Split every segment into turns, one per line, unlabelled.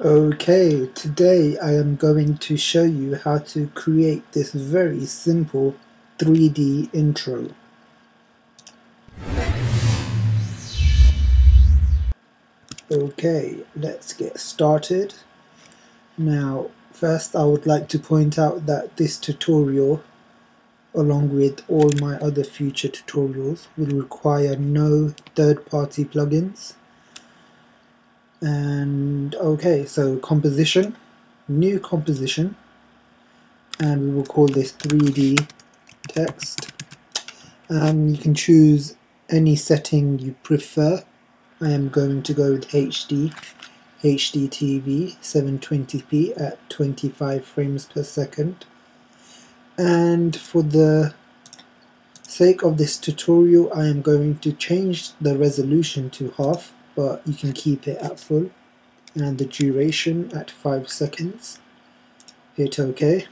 Okay, today I am going to show you how to create this very simple 3D intro. Okay, let's get started. Now, first I would like to point out that this tutorial, along with all my other future tutorials, will require no third-party plugins. And okay, so composition, new composition, and we will call this 3D text. You can choose any setting you prefer. I am going to go with HD TV 720p at 25 frames per second. And for the sake of this tutorial, I am going to change the resolution to half, but you can keep it at full, and the duration at 5 seconds. Hit OK.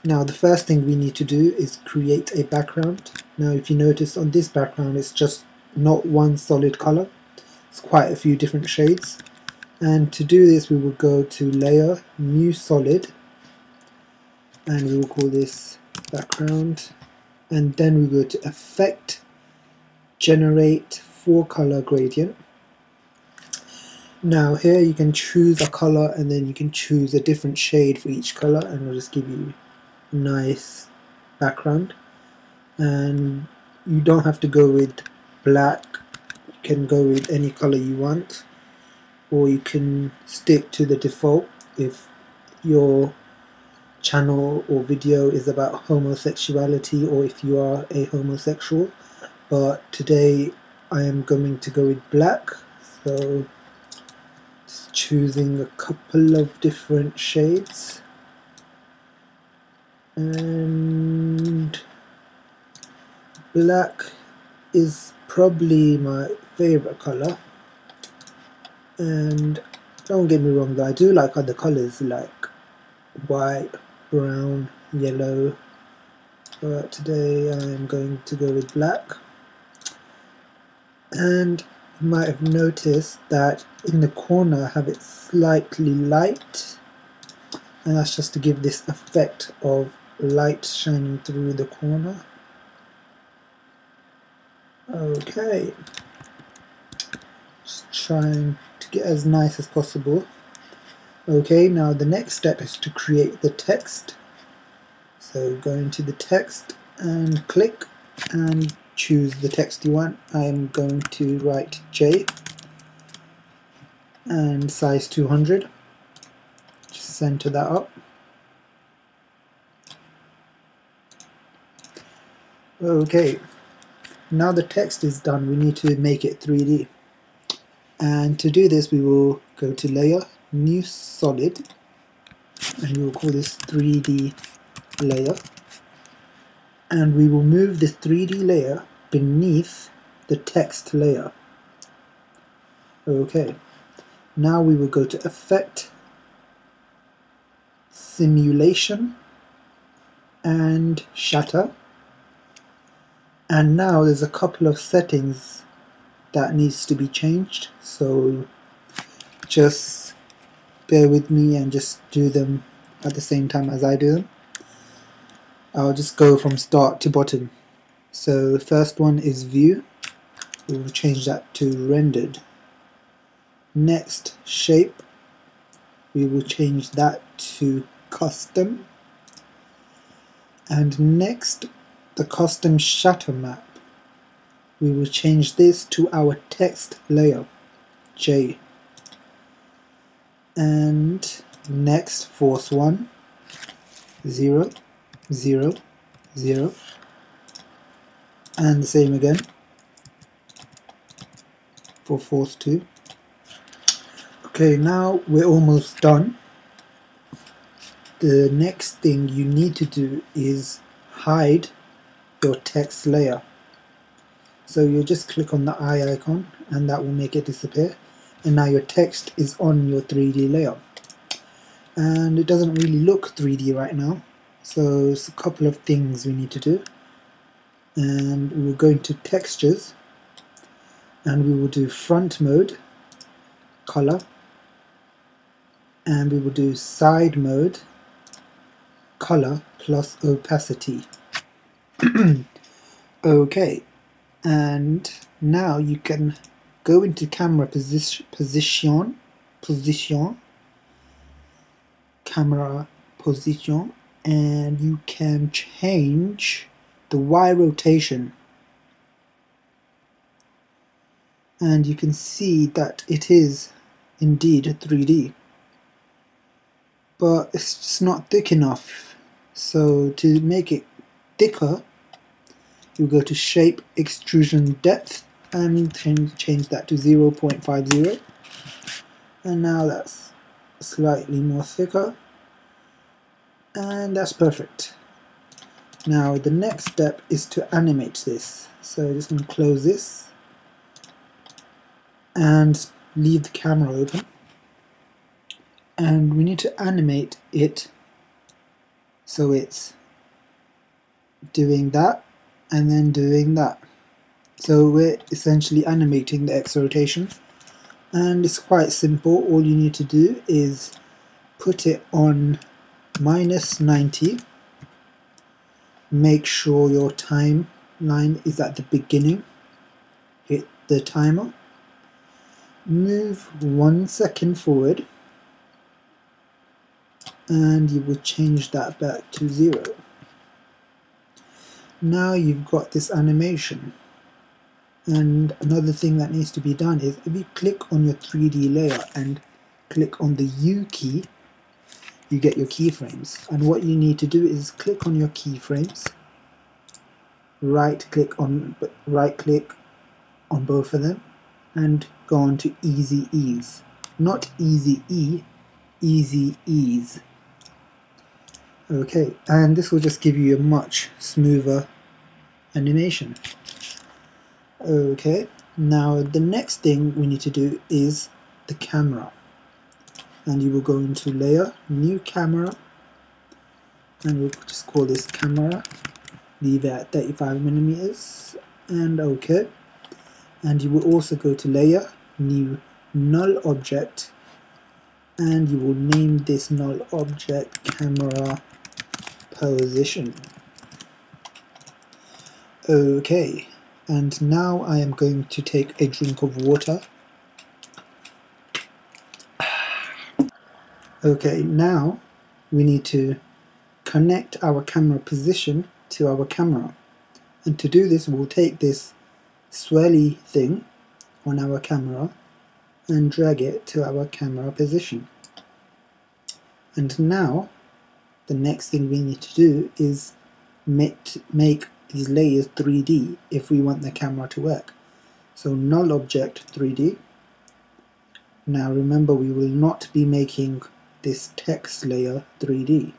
Now the first thing we need to do is create a background. Now if you notice on this background it's just not one solid color, it's quite a few different shades. And to do this we will go to Layer, New Solid, and we will call this background, and then we go to Effect, Generate 4-color gradient. Now here you can choose a color and then you can choose a different shade for each color, and it'll just give you nice background. And you don't have to go with black, you can go with any color you want, or you can stick to the default if your channel or video is about homosexuality or if you are a homosexual. But today I am going to go with black, so just choosing a couple of different shades. And black is probably my favorite color, and don't get me wrong though, I do like other colors like white, brown, yellow, but today I am going to go with black. And you might have noticed that in the corner I have it slightly light, and that's just to give this effect of light shining through the corner. Okay, just trying to get as nice as possible. Okay, now the next step is to create the text. So go into the text and click and choose the text you want. I am going to write J and size 200. Just center that up. Okay, now the text is done, we need to make it 3D. And to do this we will go to Layer, New Solid, and we will call this 3D layer. And we will move this 3D layer beneath the text layer. Okay, now we will go to Effect, Simulation, and Shatter. And now there's a couple of settings that needs to be changed, so just bear with me and just do them at the same time as I do them. I'll just go from start to bottom. So the first one is View, we will change that to Rendered. Next, Shape, we will change that to Custom. And next, the Custom Shatter Map, we will change this to our text layer, J. And next, Force 1, 0, 0, 0, and the same again for Force 2. Okay, now we're almost done. The next thing you need to do is hide your text layer. So you just click on the eye icon and that will make it disappear, and now your text is on your 3D layer. And it doesn't really look 3D right now, so it's a couple of things we need to do. And we will go into Textures and we will do Front Mode, Color, and we will do side mode color plus opacity. Okay, and now you can go into camera position, camera position, and you can change the Y rotation, and you can see that it is indeed 3D, but it's just not thick enough. So to make it thicker, you go to shape extrusion depth and change that to 0.50, and now that's slightly more thicker, and that's perfect. Now the next step is to animate this, so I'm just going to close this and leave the camera open, and we need to animate it so it's doing that and then doing that. So we're essentially animating the X rotation, and it's quite simple. All you need to do is put it on -90, make sure your timeline is at the beginning, hit the timer, move 1 second forward, and you will change that back to 0. Now you've got this animation. And another thing that needs to be done is if you click on your 3D layer and click on the U key, you get your keyframes. And what you need to do is click on your keyframes, right click on both of them, and go on to Easy Ease. Not Easy E, Easy Ease. Okay, and this will just give you a much smoother animation. Okay, now the next thing we need to do is the camera, and you will go into layer, new camera, and we'll just call this camera, leave it at 35mm, and OK. And you will also go to layer, new null object, and you will name this null object camera position. Okay, and now I am going to take a drink of water. Okay, now we need to connect our camera position to our camera, and to do this we'll take this swirly thing on our camera and drag it to our camera position. And now the next thing we need to do is make these layers 3D if we want the camera to work. So null object 3D. Now remember, we will not be making this text layer 3D.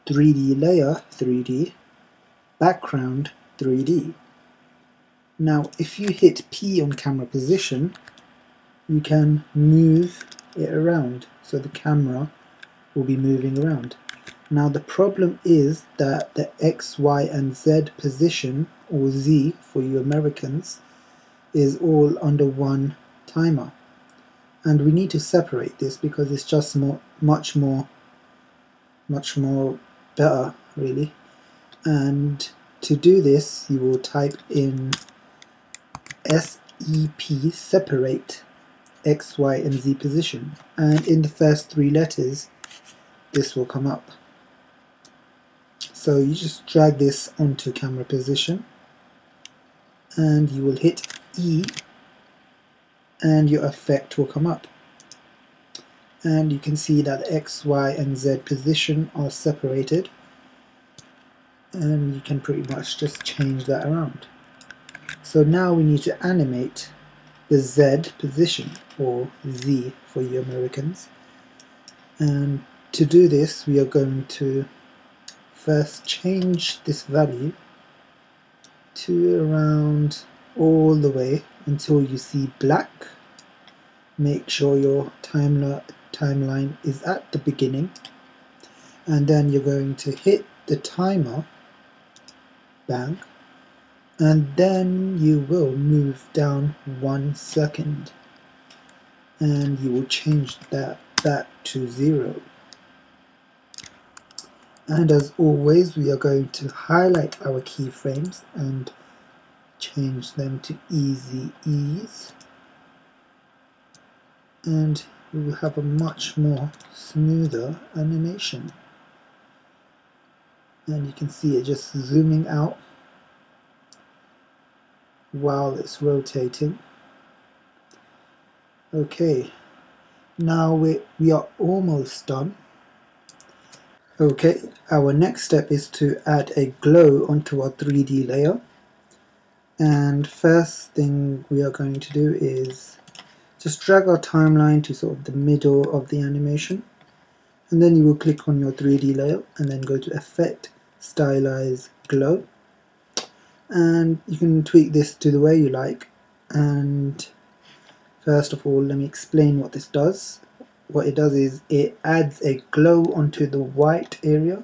3D layer 3D, background 3D. Now if you hit P on camera position, you can move it around, so the camera will be moving around. Now the problem is that the X, Y and Z position, or Z for you Americans, is all under one timer, and we need to separate this because it's just much more better really. And to do this you will type in SEP, separate X, Y and Z position, and in the first 3 letters this will come up. So you just drag this onto camera position and you will hit E and your effect will come up, and you can see that X, Y and Z position are separated, and you can pretty much just change that around. So now we need to animate the Z position, or Z for you Americans, and to do this we are going to first change this value to around all the way until you see black. Make sure your timeline is at the beginning, and then you're going to hit the timer, bang, and then you will move down 1 second and you will change that that to 0. And as always, we are going to highlight our keyframes and change them to easy ease, and we will have a much more smoother animation. And you can see it just zooming out while it's rotating. Okay, now we are almost done. Okay, our next step is to add a glow onto our 3D layer. And first thing we are going to do is just drag our timeline to sort of the middle of the animation, and then you will click on your 3D layer and then go to Effect, Stylize, Glow, and you can tweak this to the way you like. And first of all, let me explain what this does. What it does is it adds a glow onto the white area,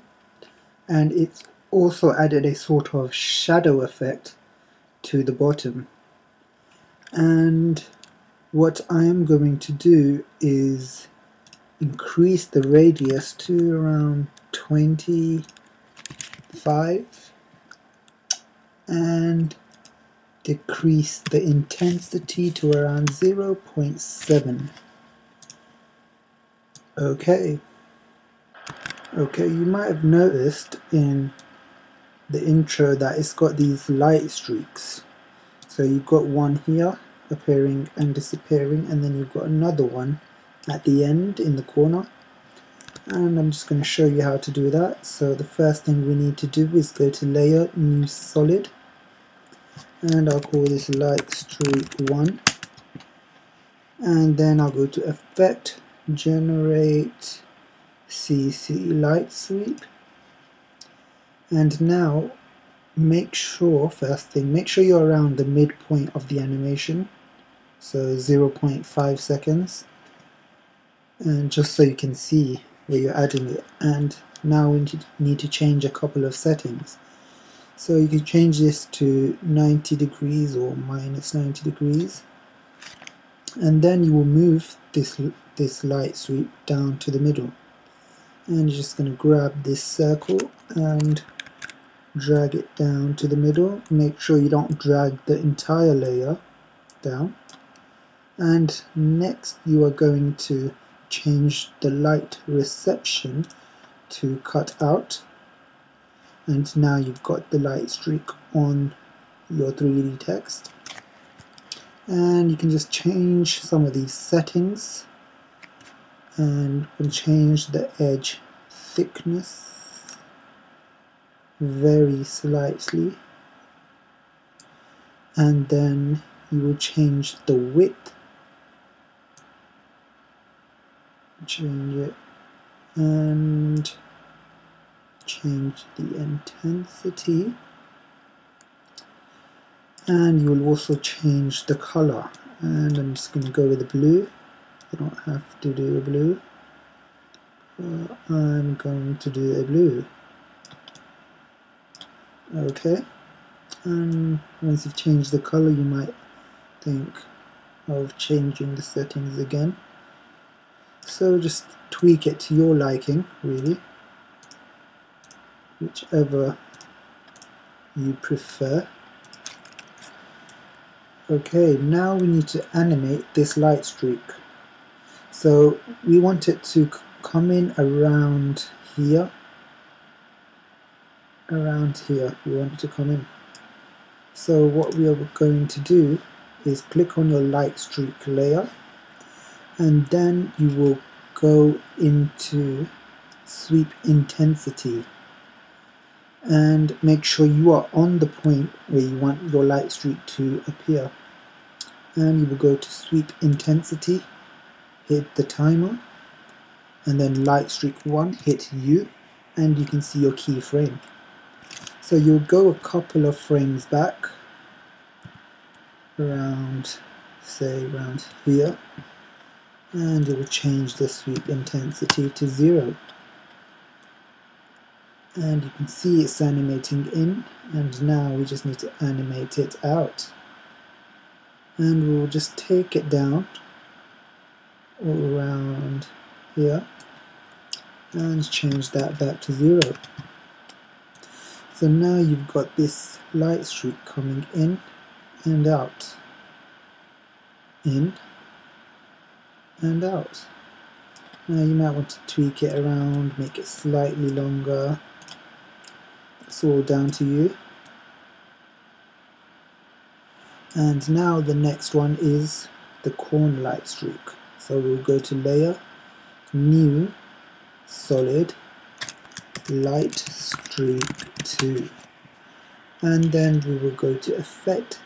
and it's also added a sort of shadow effect to the bottom. And what I am going to do is increase the radius to around 25 and decrease the intensity to around 0.7. Okay, you might have noticed in the intro that it's got these light streaks. So you've got one here appearing and disappearing, and then you've got another one at the end in the corner, and I'm just going to show you how to do that. So the first thing we need to do is go to Layer, New Solid, and I'll call this Light Streak 1, and then I'll go to Effect, Generate CC Light Sweep, and now make sure you're around the midpoint of the animation, so 0.5 seconds, and just so you can see where you're adding it. And now we need to change a couple of settings. So you can change this to 90 degrees or minus 90 degrees, and then you will move this light sweep down to the middle, and you're just going to grab this circle and drag it down to the middle. Make sure you don't drag the entire layer down. And next you are going to change the light reception to cut out, and now you've got the light streak on your 3D text. And you can just change some of these settings, and you can change the edge thickness very slightly, and then you will change the width, change it, and change the intensity, and you will also change the color. And I'm just going to go with the blue. You don't have to do a blue, I'm going to do a blue. Okay, and once you've changed the color, you might think of changing the settings again. So just tweak it to your liking, really, whichever you prefer. Okay, now we need to animate this light streak. So we want it to come in around here. Around here we want it to come in. So what we are going to do is click on your light streak layer, and then you will go into sweep intensity and make sure you are on the point where you want your light streak to appear. And you will go to sweep intensity, hit the timer, and then light streak 1, hit U, and you can see your keyframe. So you'll go a couple of frames back, around, say around here, and it will change the sweep intensity to 0. And you can see it's animating in, and now we just need to animate it out. And we'll just take it down all around here and change that back to 0. So now you've got this light streak coming in and out, in and out. Now you might want to tweak it around, make it slightly longer. It's all down to you. And now the next one is the corner light streak. So we'll go to Layer, New, Solid, Light Streak 2. And then we will go to Effect,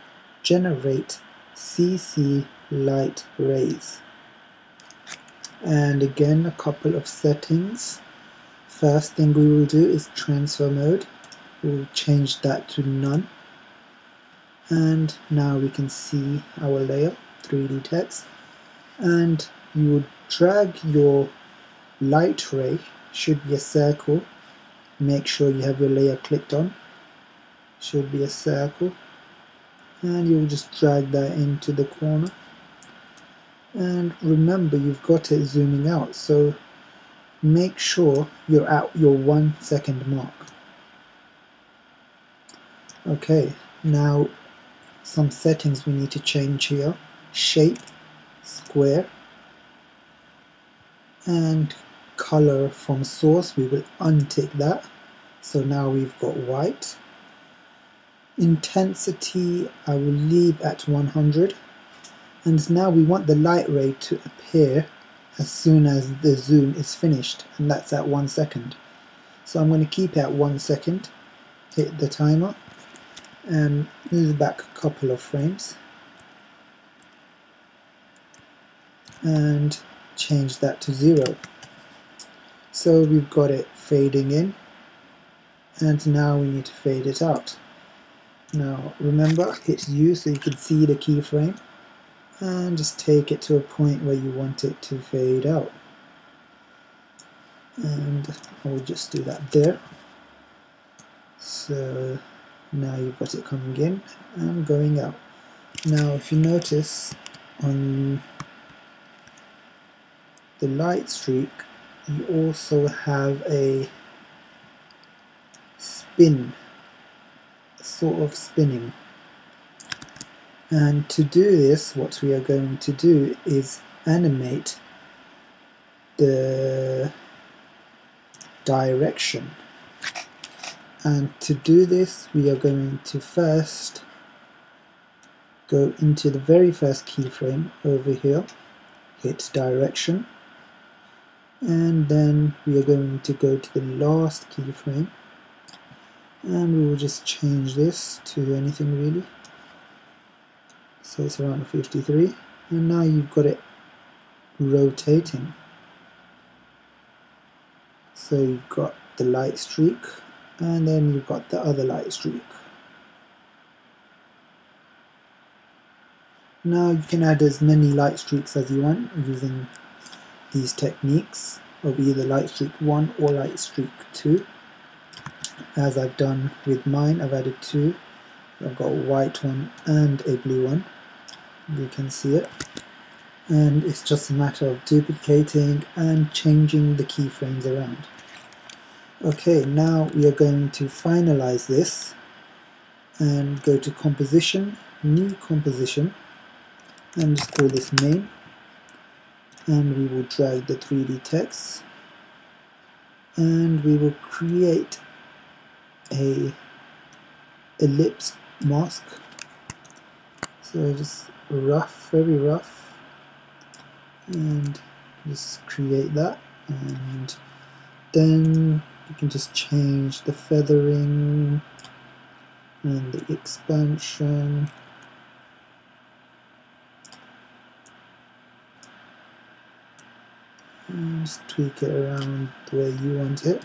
Generate CC Light Rays. And again, a couple of settings. First thing we will do is transfer mode. We'll change that to none. And now we can see our layer, 3D text. And you would drag your light ray, should be a circle. Make sure you have your layer clicked on. Should be a circle. And you'll just drag that into the corner. And remember, you've got it zooming out, so make sure you're at your 1 second mark. Okay, now some settings we need to change here. Shape, square, and color from source, we will untick that. So now we've got white. Intensity I will leave at 100. And now we want the light ray to appear as soon as the zoom is finished, and that's at 1 second. So I'm going to keep it at 1 second, hit the timer, and move back a couple of frames, and change that to 0. So we've got it fading in, and now we need to fade it out. Now remember, hit U so you can see the keyframe, and just take it to a point where you want it to fade out. And I'll just do that there. So now you've got it coming in and going out. Now if you notice on the light streak, you also have a spin, sort of spinning. And to do this, what we are going to do is animate the direction. And to do this, we are going to first go into the very first keyframe over here, hit direction, and then we are going to go to the last keyframe, and we will just change this to anything really. So it's around 53, and now you've got it rotating. So you've got the light streak, and then you've got the other light streak. Now you can add as many light streaks as you want using these techniques of either light streak 1 or light streak 2. As I've done with mine, I've added 2. I've got a white one and a blue one. You can see it, and it's just a matter of duplicating and changing the keyframes around. Okay, now we are going to finalize this and go to Composition, New Composition, and just call this Main, and we will drag the 3D text, and we will create a ellipse mask. So just rough, very rough, and just create that, and then you can just change the feathering and the expansion, and just tweak it around the way you want it.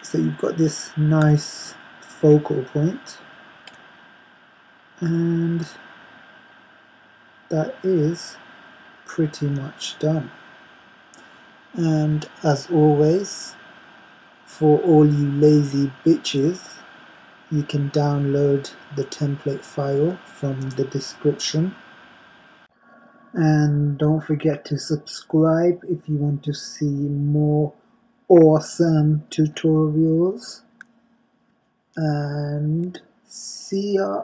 So you've got this nice focal point, and that is pretty much done. And as always, for all you lazy bitches, you can download the template file from the description. and don't forget to subscribe if you want to see more awesome tutorials, and see ya.